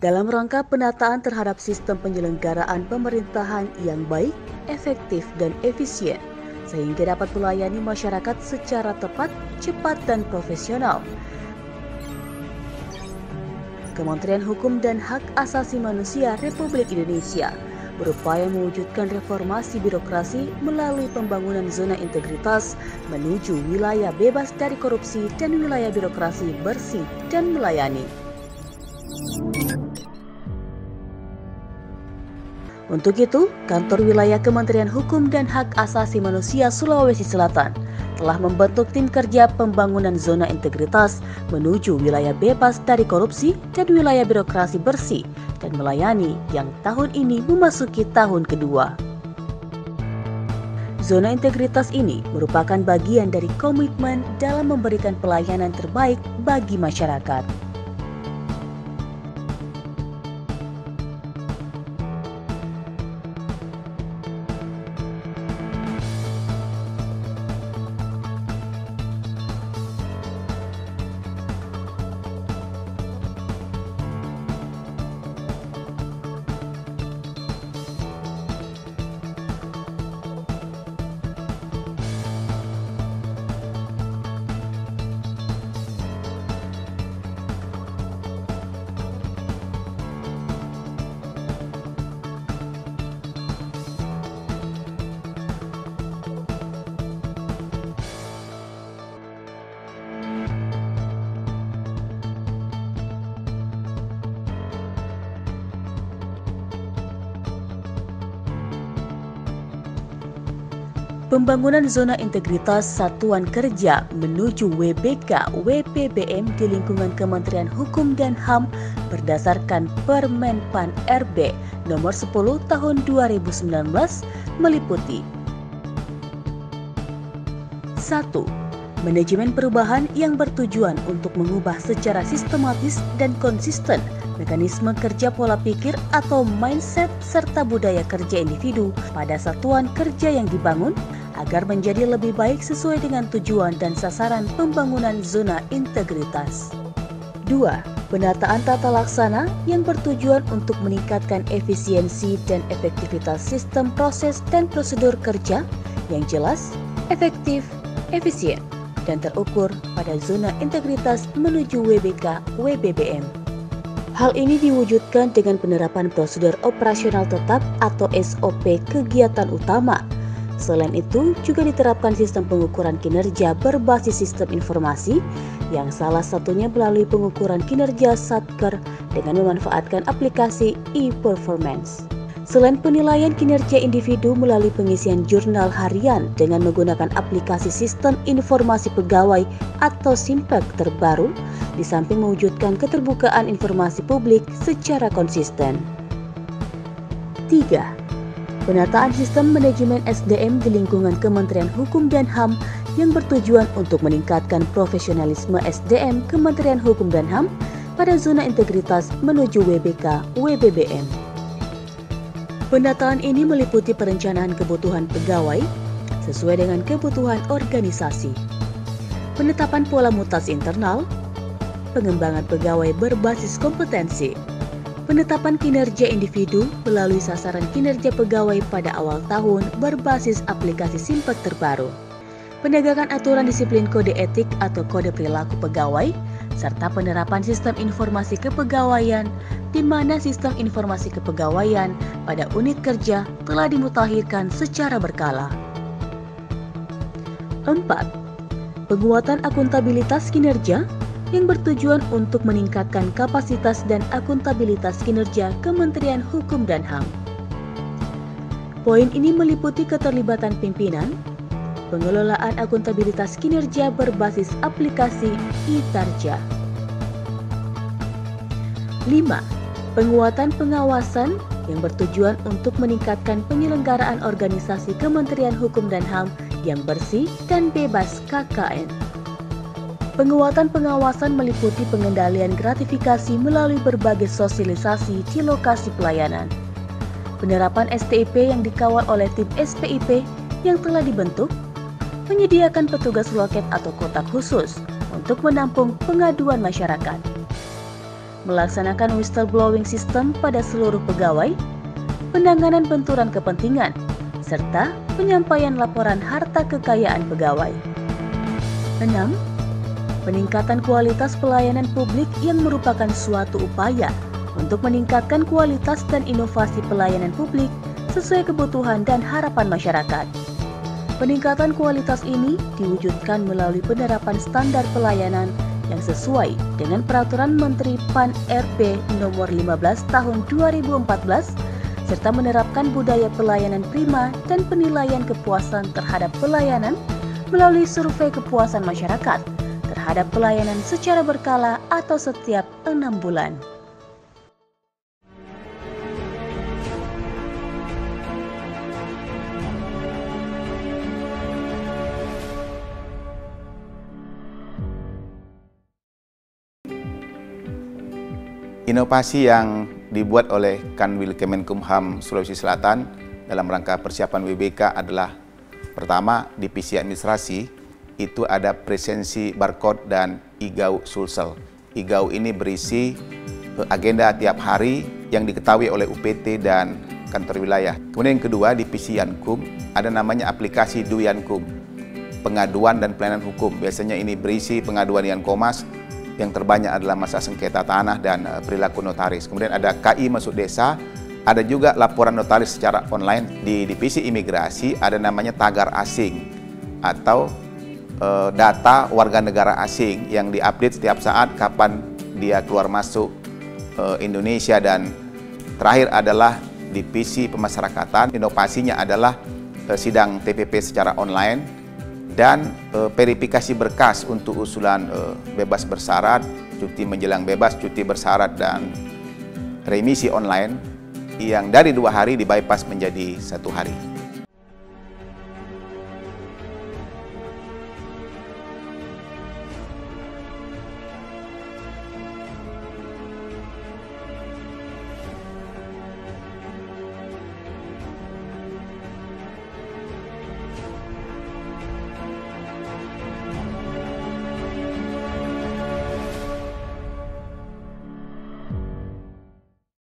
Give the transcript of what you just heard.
dalam rangka penataan terhadap sistem penyelenggaraan pemerintahan yang baik, efektif, dan efisien, sehingga dapat melayani masyarakat secara tepat, cepat, dan profesional. Kementerian Hukum dan Hak Asasi Manusia Republik Indonesia berupaya mewujudkan reformasi birokrasi melalui pembangunan zona integritas menuju wilayah bebas dari korupsi dan wilayah birokrasi bersih dan melayani. Untuk itu, Kantor Wilayah Kementerian Hukum dan Hak Asasi Manusia Sulawesi Selatan telah membentuk tim kerja pembangunan zona integritas menuju wilayah bebas dari korupsi dan wilayah birokrasi bersih dan melayani yang tahun ini memasuki tahun kedua. Zona integritas ini merupakan bagian dari komitmen dalam memberikan pelayanan terbaik bagi masyarakat. Pembangunan zona integritas satuan kerja menuju WBK WPBM di lingkungan Kementerian Hukum dan HAM berdasarkan Permenpan RB nomor 10 tahun 2019 meliputi 1. Manajemen perubahan yang bertujuan untuk mengubah secara sistematis dan konsisten mekanisme kerja pola pikir atau mindset serta budaya kerja individu pada satuan kerja yang dibangun agar menjadi lebih baik sesuai dengan tujuan dan sasaran pembangunan zona integritas. 2. Penataan tata laksana yang bertujuan untuk meningkatkan efisiensi dan efektivitas sistem proses dan prosedur kerja yang jelas, efektif, efisien, dan terukur pada zona integritas menuju WBK WBBM. Hal ini diwujudkan dengan penerapan prosedur operasional tetap atau SOP kegiatan utama. Selain itu, juga diterapkan sistem pengukuran kinerja berbasis sistem informasi yang salah satunya melalui pengukuran kinerja Satker dengan memanfaatkan aplikasi e-performance. Selain penilaian kinerja individu melalui pengisian jurnal harian dengan menggunakan aplikasi sistem informasi pegawai atau SIMPEK terbaru, di samping mewujudkan keterbukaan informasi publik secara konsisten. 3. Penataan sistem manajemen SDM di lingkungan Kementerian Hukum dan HAM yang bertujuan untuk meningkatkan profesionalisme SDM Kementerian Hukum dan HAM pada zona integritas menuju WBK WBBM. Penataan ini meliputi perencanaan kebutuhan pegawai sesuai dengan kebutuhan organisasi, penetapan pola mutasi internal, pengembangan pegawai berbasis kompetensi, penetapan kinerja individu melalui sasaran kinerja pegawai pada awal tahun berbasis aplikasi SIMPEK terbaru, penegakan aturan disiplin kode etik atau kode perilaku pegawai, serta penerapan sistem informasi kepegawaian di mana sistem informasi kepegawaian pada unit kerja telah dimutakhirkan secara berkala. 4. Penguatan akuntabilitas kinerja yang bertujuan untuk meningkatkan kapasitas dan akuntabilitas kinerja Kementerian Hukum dan HAM. Poin ini meliputi keterlibatan pimpinan, pengelolaan akuntabilitas kinerja berbasis aplikasi e-Tarja. 5. Penguatan pengawasan yang bertujuan untuk meningkatkan penyelenggaraan organisasi Kementerian Hukum dan HAM yang bersih dan bebas KKN. Penguatan pengawasan meliputi pengendalian gratifikasi melalui berbagai sosialisasi di lokasi pelayanan. Penerapan STIP yang dikawal oleh tim SPIP yang telah dibentuk, menyediakan petugas loket atau kotak khusus untuk menampung pengaduan masyarakat. melaksanakan whistleblowing system pada seluruh pegawai, penanganan benturan kepentingan, serta penyampaian laporan harta kekayaan pegawai. 6. Peningkatan kualitas pelayanan publik yang merupakan suatu upaya untuk meningkatkan kualitas dan inovasi pelayanan publik sesuai kebutuhan dan harapan masyarakat. Peningkatan kualitas ini diwujudkan melalui penerapan standar pelayanan yang sesuai dengan Peraturan Menteri PAN-RB Nomor 15 Tahun 2014 serta menerapkan budaya pelayanan prima dan penilaian kepuasan terhadap pelayanan melalui survei kepuasan masyarakat terhadap pelayanan secara berkala atau setiap 6 bulan. Inovasi yang dibuat oleh Kanwil Kemenkumham Sulawesi Selatan dalam rangka persiapan WBK adalah pertama, divisi administrasi itu ada presensi barcode dan IGAU Sulsel. IGAU ini berisi agenda tiap hari yang diketahui oleh UPT dan kantor wilayah. Kemudian yang kedua, divisi Yankum ada namanya aplikasi Duyankum, pengaduan dan pelayanan hukum. Biasanya ini berisi pengaduan Yankomas, yang terbanyak adalah masalah sengketa tanah dan perilaku notaris. Kemudian ada KI Masuk Desa, ada juga laporan notaris secara online. Di divisi imigrasi ada namanya tagar asing atau data warga negara asing yang diupdate setiap saat kapan dia keluar masuk Indonesia. Dan terakhir adalah divisi pemasyarakatan. Inovasinya adalah sidang TPP secara online dan verifikasi berkas untuk usulan bebas bersyarat, cuti menjelang bebas, cuti bersyarat, dan remisi online yang dari 2 hari di bypass menjadi 1 hari.